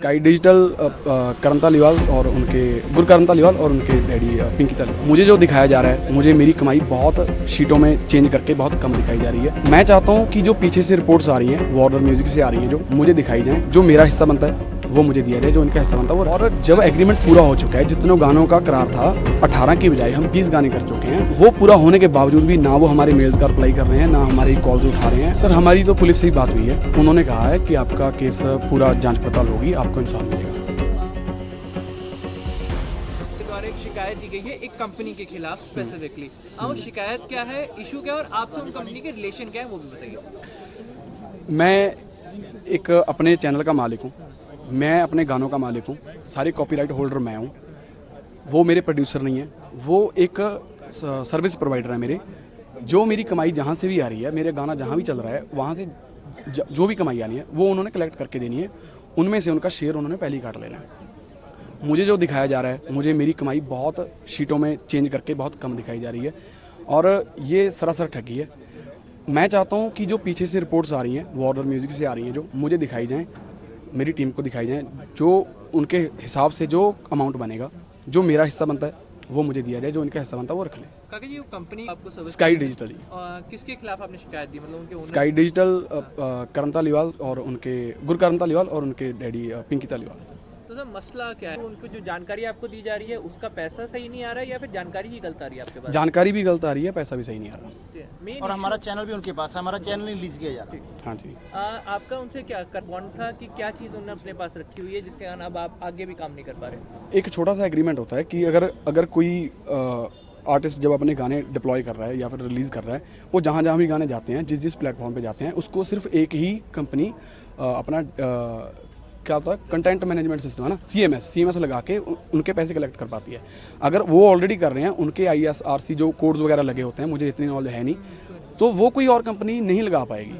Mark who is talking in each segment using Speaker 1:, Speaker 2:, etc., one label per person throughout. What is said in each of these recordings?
Speaker 1: Sky digital करण धालीवाल और उनके गुरकरण धालीवाल और उनके डैडी पिंकी धालीवाल। मुझे जो दिखाया जा रहा है, मुझे मेरी कमाई बहुत शीटों में चेंज करके बहुत कम दिखाई जा रही है। मैं चाहता हूँ कि जो पीछे से रिपोर्ट्स आ रही हैं, वार्नर म्यूजिक से आ रही हैं, जो मुझे दिखाई जाएँ, जो मेरा हिस्सा बनता है वो मुझे दिया जाए, जो इनका हिस्सा बनता है वो। और जब एग्रीमेंट पूरा हो चुका है, जितने गानों का करार था 18 की बजाय हम 20 गाने कर चुके हैं। वो पूरा होने के बावजूद भी ना वो हमारे मेल्स का रिप्लाई कर रहे हैं, ना हमारी कॉल्स उठा रहे हैं। सर, हमारी तो पुलिस से ही बात हुई है। उन्होंने कहा है कि आपका केस पूरा जांच पड़ताल होगी, आपको इंसाफ मिलेगा।
Speaker 2: एक शिकायत दी गई है एक कंपनी के खिलाफ स्पेसिफिकली। अब शिकायत क्या है, इशू क्या है और आपसे उन कंपनी के रिलेशन क्या है, वो भी बताइए।
Speaker 1: मैं एक अपने चैनल का मालिक हूँ, मैं अपने गानों का मालिक हूँ, सारे कॉपीराइट होल्डर मैं हूँ। वो मेरे प्रोड्यूसर नहीं है, वो एक सर्विस प्रोवाइडर है मेरे। जो मेरी कमाई जहाँ से भी आ रही है, मेरे गाना जहाँ भी चल रहा है, वहाँ से जो भी कमाई आनी है वो उन्होंने कलेक्ट करके देनी है। उनमें से उनका शेयर उन्होंने पहले ही काट लेना है। मुझे जो दिखाया जा रहा है, मुझे मेरी कमाई बहुत शीटों में चेंज करके बहुत कम दिखाई जा रही है और ये सरासर ठगी है। मैं चाहता हूँ कि जो पीछे से रिपोर्ट्स आ रही हैं, वार्नर म्यूजिक से आ रही हैं, जो मुझे दिखाई जाएँ, मेरी टीम को दिखाई जाएँ, जो उनके हिसाब से जो अमाउंट बनेगा, जो मेरा हिस्सा बनता है वो मुझे दिया जाए, जो इनका हिस्सा बनता है वो रख लें।
Speaker 2: काका जी, वो कंपनी आपको सर्विस
Speaker 1: स्काई डिजिटल,
Speaker 2: किसके खिलाफ आपने शिकायत दी, मतलब उनके
Speaker 1: स्काई डिजिटल करण धालीवाल और उनके गुरकरण धालीवाल और उनके डैडी पिंकी धालीवाल।
Speaker 2: तो सर मसला क्या है, उनको जो जानकारी आपको दी जा रही है उसका पैसा सही नहीं आ रहा है या फिर जानकारी ही गलत आ रही है आपके पास?
Speaker 1: जानकारी भी गलत आ रही है, पैसा भी सही नहीं आ रहा।
Speaker 3: और हमारा चैनल भी उनके पास है, हमारा चैनल नहीं लीज किया जा रहा।
Speaker 1: हाँ जी।
Speaker 2: आपका उनसे क्या बॉन्ड था कि क्या चीज़ उन्होंने अपने पास रखी हुई है जिसके कारण अब आप आगे भी काम नहीं कर पा रहे?
Speaker 1: एक छोटा सा एग्रीमेंट होता है कि अगर कोई आर्टिस्ट जब अपने गाने डिप्लॉय कर रहा है या फिर रिलीज़ कर रहा है, वो जहाँ जहाँ भी गाने जाते हैं, जिस प्लेटफॉर्म पे जाते हैं, उसको सिर्फ एक ही कंपनी अपना क्या होता है, कंटेंट मैनेजमेंट सिस्टम है ना, CMS लगा के उनके पैसे कलेक्ट कर पाती है। अगर वो ऑलरेडी कर रहे हैं, उनके ISRC जो कोड्स वगैरह लगे होते हैं, मुझे इतनी नॉलेज है नहीं, तो वो कोई और कंपनी नहीं लगा पाएगी।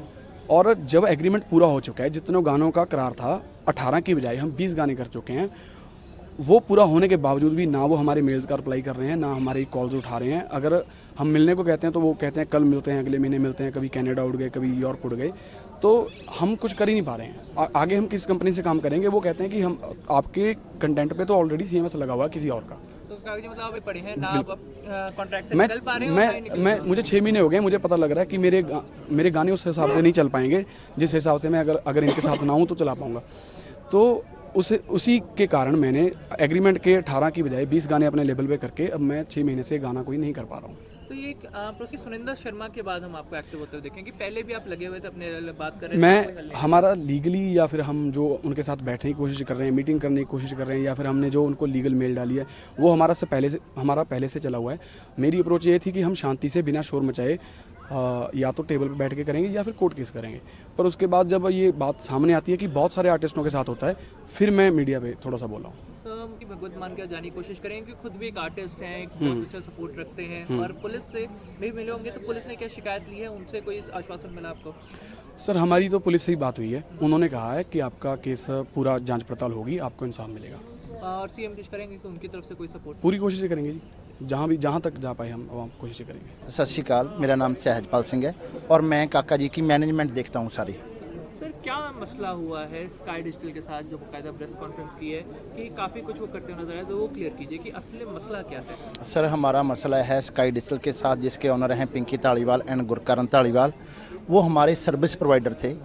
Speaker 1: और जब एग्रीमेंट पूरा हो चुका है, जितने गानों का करार था 18 की बजाय हम 20 गाने कर चुके हैं। वो पूरा होने के बावजूद भी ना वो हमारे मेल्स का रिप्लाई कर रहे हैं, ना हमारी कॉल्स उठा रहे हैं। अगर हम मिलने को कहते हैं तो वो कहते हैं कल मिलते हैं, अगले महीने मिलते हैं, कभी कनाडा उड़ गए, कभी यूरोप उड़ गए। तो हम कुछ कर ही नहीं पा रहे हैं। आगे हम किस कंपनी से काम करेंगे? वो कहते हैं कि हम आपके कंटेंट पे तो ऑलरेडी CMS लगा हुआ है किसी और का।
Speaker 2: तो कागजी मतलब आप पढ़े हैं ना, आप कॉन्ट्रैक्ट से निकल पा रहे हैं?
Speaker 1: मैं मुझे 6 महीने हो गए, मुझे पता लग रहा है कि मेरे गाने उस हिसाब से नहीं चल पाएंगे जिस हिसाब से मैं अगर इनके साथ ना हूँ तो चला पाऊँगा। तो उसी के कारण मैंने एग्रीमेंट के 18 की बजाय 20 गाने अपने लेवल पे करके अब मैं 6 महीने से गाना कोई नहीं कर पा रहा हूँ।
Speaker 2: तो ये प्रोसेस सुनिंदर शर्मा के बाद हम आपको एक्टिव होते हुए देखें कि पहले भी आप लगे हुए थे अपने बात कर रहे थे?
Speaker 1: मैं हमारा लीगली या फिर हम जो उनके साथ बैठने की कोशिश कर रहे हैं, मीटिंग करने की कोशिश कर रहे हैं, या फिर हमने जो उनको लीगल मेल डाली है वो हमारा पहले से चला हुआ है। मेरी अप्रोच ये थी कि हम शांति से बिना शोर मचाए या तो टेबल पर बैठ के करेंगे या फिर कोर्ट केस करेंगे। पर उसके बाद जब ये बात सामने आती है कि बहुत सारे आर्टिस्टों के साथ होता है, फिर मैं मीडिया पे थोड़ा सा बोला हूँ।
Speaker 2: कि भगवत मान के जाने की कोशिश करें कि खुद भी एक आर्टिस्ट हैं, बहुत अच्छा सपोर्ट रखते हैं और पुलिस से भी मिले होंगे, तो पुलिस ने क्या शिकायत ली है, उनसे कोई आश्वासन मिला आपको?
Speaker 1: सर, हमारी तो पुलिस से ही बात हुई है। उन्होंने कहा है कि आपका केस पूरा जांच पड़ताल होगी, आपको इंसाफ मिलेगा।
Speaker 2: और CM कुछ करेंगे कि उनकी तरफ से कोई सपोर्ट?
Speaker 1: पूरी कोशिश करेंगे जी, जहाँ तक जा पाए हम कोशिश करेंगे।
Speaker 3: सत श्री अकाल, मेरा नाम सहजपाल सिंह है और मैं काका जी की मैनेजमेंट देखता हूँ सारी।
Speaker 2: सर, क्या मसला हुआ है स्काई डिजिटल के साथ जो बाकायदा प्रेस कॉन्फ्रेंस की है कि काफ़ी कुछ वो करते हुए नजर आए, तो वो क्लियर कीजिए कि असली मसला क्या है?
Speaker 3: सर, हमारा मसला है स्काई डिजिटल के साथ जिसके ऑनर हैं पिंकी धालीवाल एंड गुरकरण धालीवाल। वो हमारे सर्विस प्रोवाइडर थे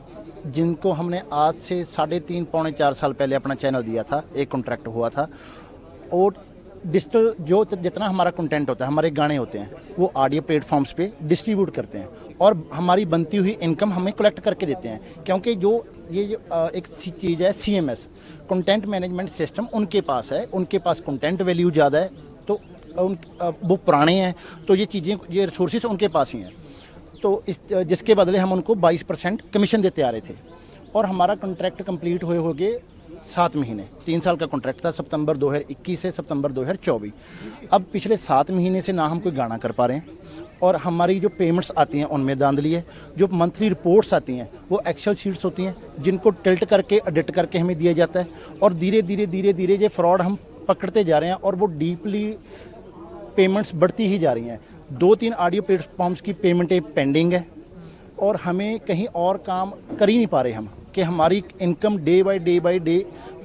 Speaker 3: जिनको हमने आज से 3.5 पौने 4 साल पहले अपना चैनल दिया था, एक कॉन्ट्रैक्ट हुआ था। और डिजिटल जो जितना हमारा कंटेंट होता है, हमारे गाने होते हैं, वो ऑडियो प्लेटफॉर्म्स पे डिस्ट्रीब्यूट करते हैं और हमारी बनती हुई इनकम हमें कलेक्ट करके देते हैं। क्योंकि जो एक चीज़ है CMS कंटेंट मैनेजमेंट सिस्टम, उनके पास है, उनके पास कंटेंट वैल्यू ज़्यादा है, तो वो पुराने हैं, तो ये चीज़ें, ये रिसोर्सेज उनके पास ही हैं। तो जिसके बदले हम उनको 22% कमीशन देते आ रहे थे और हमारा कॉन्ट्रैक्ट कंप्लीट हुए हो गए 7 महीने। 3 साल का कॉन्ट्रैक्ट था, सितंबर 2021 से सितंबर 2024। अब पिछले 7 महीने से ना हम कोई गाना कर पा रहे हैं और हमारी जो पेमेंट्स आती हैं उनमें धांधली है। जो मंथली रिपोर्ट्स आती हैं वो एक्सेल शीट्स होती हैं जिनको टिल्ट करके एडिट करके हमें दिया जाता है और धीरे धीरे ये फ्रॉड हम पकड़ते जा रहे हैं और वो डीपली पेमेंट्स बढ़ती ही जा रही हैं। 2-3 ऑडियो प्लेटफॉर्म्स की पेमेंटें पेंडिंग है और हमें कहीं और काम कर ही नहीं पा रहे हम कि हमारी इनकम डे बाय डे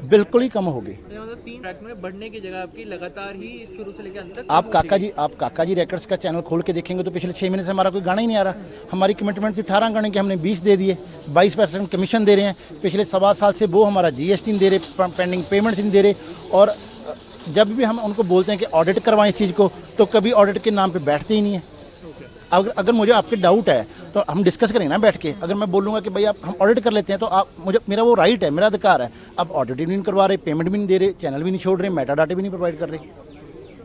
Speaker 3: बिल्कुल ही कम होगी।
Speaker 2: मतलब 3 ट्रैक में बढ़ने की जगह आपकी लगातार ही शुरू से लेकर अंत तक
Speaker 3: आप काका जी रिकॉर्ड्स का चैनल खोल के देखेंगे तो पिछले 6 महीने से हमारा कोई गाना ही नहीं आ रहा। हमारी कमिटमेंट थी 18 गाने के, हमने 20 दे दिए, 22% कमीशन दे रहे हैं। पिछले 1.25 साल से वो हमारा GST नहीं दे रहे, पेंडिंग पेमेंट्स नहीं दे रहे। और जब भी हम उनको बोलते हैं कि ऑडिट करवाएं इस चीज़ को, तो कभी ऑडिट के नाम पे बैठते ही नहीं है। अगर मुझे आपके डाउट है तो हम डिस्कस करेंगे ना बैठ के। अगर मैं बोलूँगा कि भाई आप हम ऑडिट कर लेते हैं तो आप मुझे, मेरा वो राइट है, मेरा अधिकार है। अब ऑडिट भी नहीं करवा रहे, पेमेंट भी नहीं दे रहे, चैनल भी नहीं छोड़ रहे, मेटा डाटा भी नहीं प्रोवाइड कर रहे,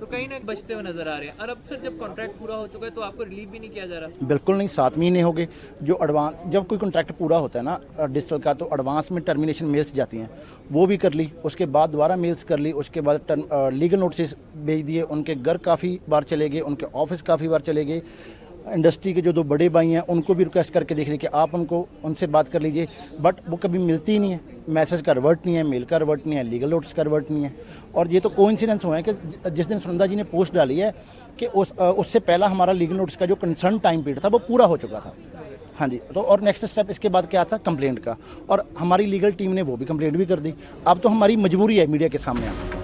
Speaker 2: तो कहीं ना बचते हुए नजर आ रहे हैं। और अब सर जब कॉन्ट्रैक्ट पूरा हो चुका है तो आपको रिलीव भी नहीं किया जा रहा?
Speaker 3: बिल्कुल नहीं। 7 महीने हो गए जो एडवांस, जब कोई कॉन्ट्रैक्ट पूरा होता है ना डिजिटल का, तो एडवांस में टर्मिनेशन मेल्स जाती हैं, वो भी कर ली, उसके बाद दोबारा मेल्स कर ली, उसके बाद लीगल नोटिस भेज दिए, उनके घर काफ़ी बार चले गए, उनके ऑफिस काफ़ी बार चले गए। इंडस्ट्री के जो 2 बड़े भाई हैं उनको भी रिक्वेस्ट करके देख ली कि आप उनसे बात कर लीजिए, बट वो कभी मिलती ही नहीं है। मैसेज का रिवर्ट नहीं है, मेल का रिवर्ट नहीं है, लीगल नोटिस का रिवर्ट नहीं है। और ये तो कोइंसिडेंस हुआ है कि जिस दिन सुनंदा जी ने पोस्ट डाली है कि उससे पहला हमारा लीगल नोटिस का जो कंसर्न टाइम पीरियड था वो पूरा हो चुका था। हाँ जी, तो और नेक्स्ट स्टेप इसके बाद क्या था, कंप्लेंट का, और हमारी लीगल टीम ने वो भी कंप्लेंट भी कर दी। अब तो हमारी मजबूरी है मीडिया के सामने आना।